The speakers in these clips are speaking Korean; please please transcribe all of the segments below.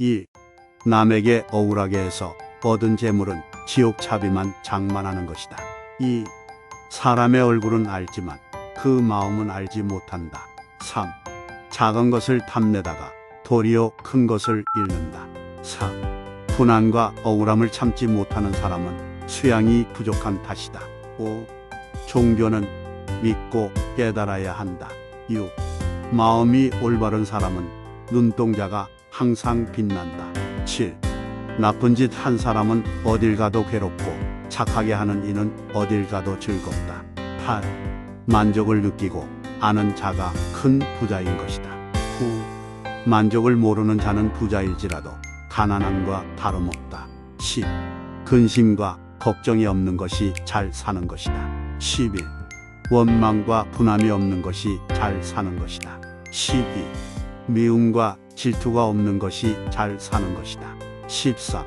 2. 남에게 억울하게 해서 얻은 재물은 지옥차비만 장만하는 것이다. 2. 사람의 얼굴은 알지만 그 마음은 알지 못한다. 3. 작은 것을 탐내다가 도리어 큰 것을 잃는다. 4. 분한과 억울함을 참지 못하는 사람은 수양이 부족한 탓이다. 5. 종교는 믿고 깨달아야 한다. 6. 마음이 올바른 사람은 눈동자가 항상 빛난다. 7. 나쁜 짓 한 사람은 어딜 가도 괴롭고 착하게 하는 이는 어딜 가도 즐겁다. 8. 만족을 느끼고 아는 자가 큰 부자인 것이다. 9. 만족을 모르는 자는 부자일지라도 가난함과 다름없다. 10. 근심과 걱정이 없는 것이 잘 사는 것이다. 11. 원망과 분함이 없는 것이 잘 사는 것이다. 12. 미움과 질투가 없는 것이 잘 사는 것이다. 13.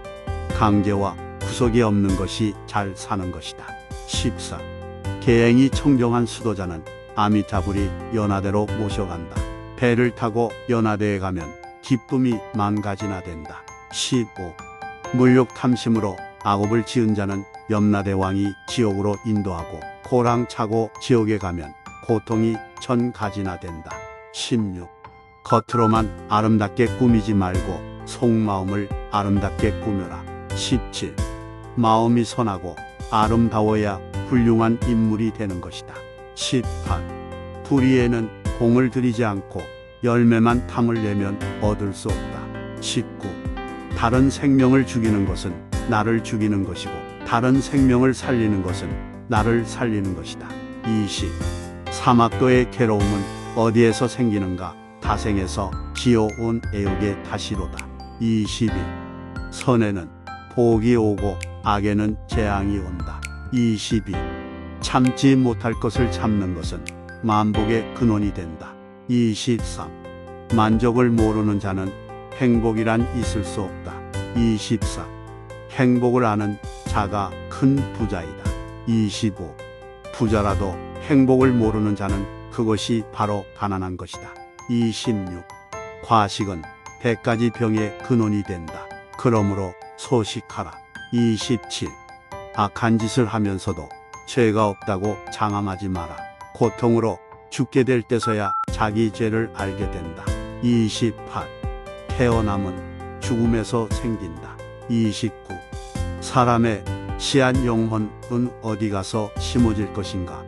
강제와 구속이 없는 것이 잘 사는 것이다. 14. 계행이 청정한 수도자는 아미타불이 연하대로 모셔간다. 배를 타고 연하대에 가면 기쁨이 만가지나 된다. 15. 물욕 탐심으로 악업을 지은 자는 염라대왕이 지옥으로 인도하고 고랑 차고 지옥에 가면 고통이 천가지나 된다. 16. 겉으로만 아름답게 꾸미지 말고 속마음을 아름답게 꾸며라. 17. 마음이 선하고 아름다워야 훌륭한 인물이 되는 것이다. 18. 불의에는 공을 들이지 않고 열매만 탐을 내면 얻을 수 없다. 19. 다른 생명을 죽이는 것은 나를 죽이는 것이고 다른 생명을 살리는 것은 나를 살리는 것이다. 20. 사막도의 괴로움은 어디에서 생기는가? 타생에서 지어온 애욕의 탓이로다. 21. 선에는 복이 오고 악에는 재앙이 온다. 22. 참지 못할 것을 참는 것은 만복의 근원이 된다. 23. 만족을 모르는 자는 행복이란 있을 수 없다. 24. 행복을 아는 자가 큰 부자이다. 25. 부자라도 행복을 모르는 자는 그것이 바로 가난한 것이다. 26. 과식은 100가지 병의 근원이 된다. 그러므로 소식하라. 27. 악한 짓을 하면서도 죄가 없다고 장함하지 마라. 고통으로 죽게 될 때서야 자기 죄를 알게 된다. 28. 태어남은 죽음에서 생긴다. 29. 사람의 씨앗 영혼은 어디 가서 심어질 것인가?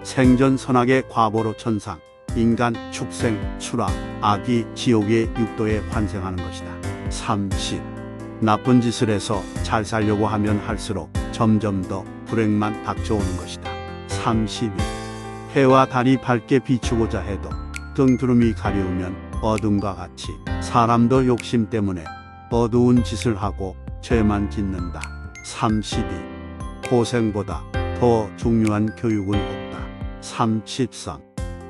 생전 선하게 과보로 천상, 인간 축생 출하, 악이 지옥의 육도에 환생하는 것이다. 30. 나쁜 짓을 해서 잘 살려고 하면 할수록 점점 더 불행만 닥쳐오는 것이다. 31. 해와 달이 밝게 비추고자 해도 등두름이 가려우면 어둠과 같이 사람도 욕심 때문에 어두운 짓을 하고 죄만 짓는다. 32. 고생보다 더 중요한 교육은 없다. 33.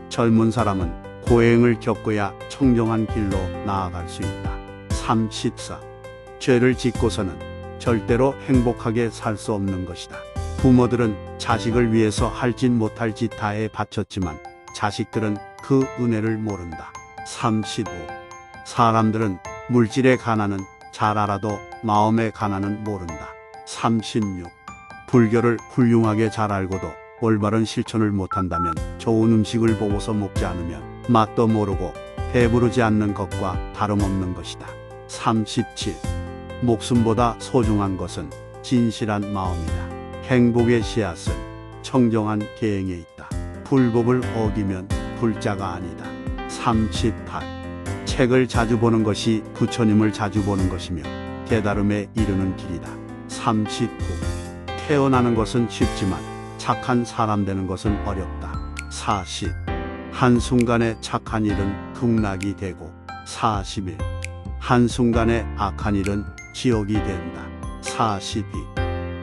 젊은 사람은 고행을 겪어야 청정한 길로 나아갈 수 있다. 34. 죄를 짓고서는 절대로 행복하게 살 수 없는 것이다. 부모들은 자식을 위해서 할 짓 못할 짓 다해 바쳤지만 자식들은 그 은혜를 모른다. 35. 사람들은 물질의 가난은 잘 알아도 마음의 가난은 모른다. 36. 불교를 훌륭하게 잘 알고도 올바른 실천을 못한다면 좋은 음식을 보고서 먹지 않으면 맛도 모르고 배부르지 않는 것과 다름없는 것이다. 37. 목숨보다 소중한 것은 진실한 마음이다. 행복의 씨앗은 청정한 계행에 있다. 불법을 어기면 불자가 아니다. 38. 책을 자주 보는 것이 부처님을 자주 보는 것이며 깨달음에 이르는 길이다. 39. 태어나는 것은 쉽지만 착한 사람 되는 것은 어렵다. 40. 한순간에 착한 일은 극락이 되고 41. 한순간에 악한 일은 지옥이 된다. 42.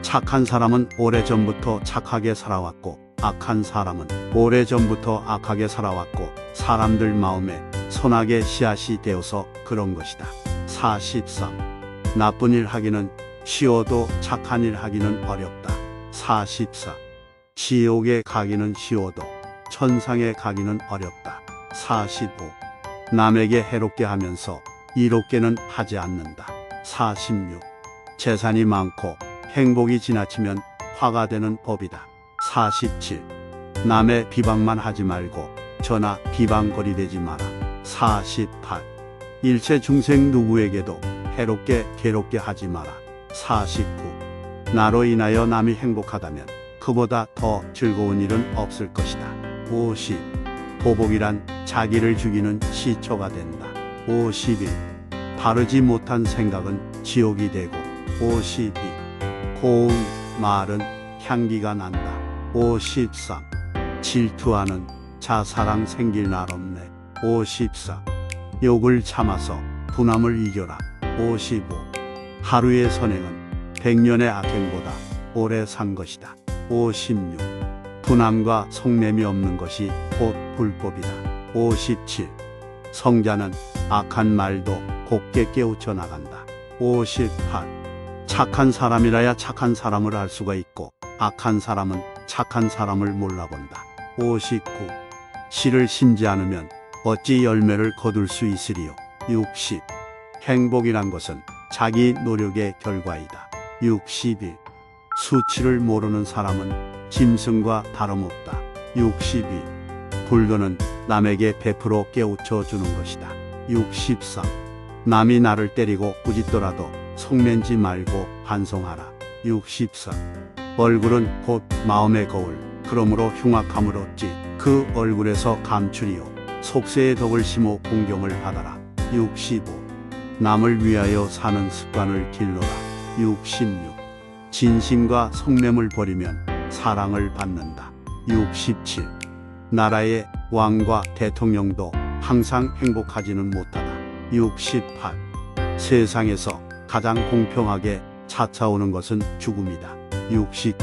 착한 사람은 오래전부터 착하게 살아왔고 악한 사람은 오래전부터 악하게 살아왔고 사람들 마음에 선악의 씨앗이 되어서 그런 것이다. 43. 나쁜 일 하기는 쉬워도 착한 일 하기는 어렵다. 44. 지옥에 가기는 쉬워도 천상에 가기는 어렵다. 45. 남에게 해롭게 하면서 이롭게는 하지 않는다. 46. 재산이 많고 행복이 지나치면 화가 되는 법이다. 47. 남의 비방만 하지 말고 저나 비방거리 되지 마라. 48. 일체 중생 누구에게도 해롭게 괴롭게 하지 마라. 49. 나로 인하여 남이 행복하다면 그보다 더 즐거운 일은 없을 것이다. 50. 보복이란 자기를 죽이는 시초가 된다. 51. 바르지 못한 생각은 지옥이 되고. 52. 고운 말은 향기가 난다. 53. 질투하는 자사랑 생길 날 없네. 54. 욕을 참아서 분함을 이겨라. 55. 하루의 선행은 100년의 악행보다 오래 산 것이다. 56. 분함과 속냄이 없는 것이 곧 불법이다. 57. 성자는 악한 말도 곱게 깨우쳐 나간다. 58. 착한 사람이라야 착한 사람을 알 수가 있고 악한 사람은 착한 사람을 몰라본다. 59. 씨를 심지 않으면 어찌 열매를 거둘 수 있으리요. 60. 행복이란 것은 자기 노력의 결과이다. 61. 수치를 모르는 사람은 짐승과 다름없다. 62. 불교는 남에게 베풀어 깨우쳐 주는 것이다. 63. 남이 나를 때리고 꾸짖더라도 속내지 말고 반성하라. 64. 얼굴은 곧 마음의 거울, 그러므로 흉악함을 얻지 그 얼굴에서 감추리요. 속세의 덕을 심어 공경을 받아라. 65. 남을 위하여 사는 습관을 길러라. 66. 진심과 속냄을 버리면 사랑을 받는다. 67. 나라의 왕과 대통령도 항상 행복하지는 못하다. 68. 세상에서 가장 공평하게 찾아오는 것은 죽음이다. 69.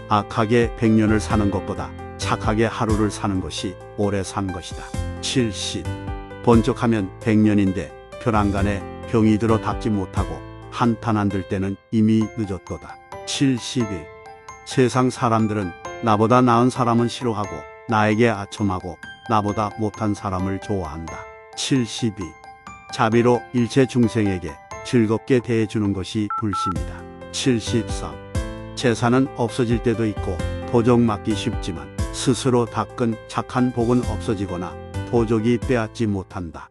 악하게 100년을 사는 것보다 착하게 하루를 사는 것이 오래 산 것이다. 70. 번쩍하면 100년인데 벼랑간에 병이 들어 닦지 못하고 한탄 안 들 때는 이미 늦었도다. 71. 세상 사람들은 나보다 나은 사람은 싫어하고 나에게 아첨하고 나보다 못한 사람을 좋아한다. 72. 자비로 일체 중생에게 즐겁게 대해주는 것이 불심이다. 73. 재산은 없어질 때도 있고 도적 맞기 쉽지만 스스로 닦은 착한 복은 없어지거나 도적이 빼앗지 못한다.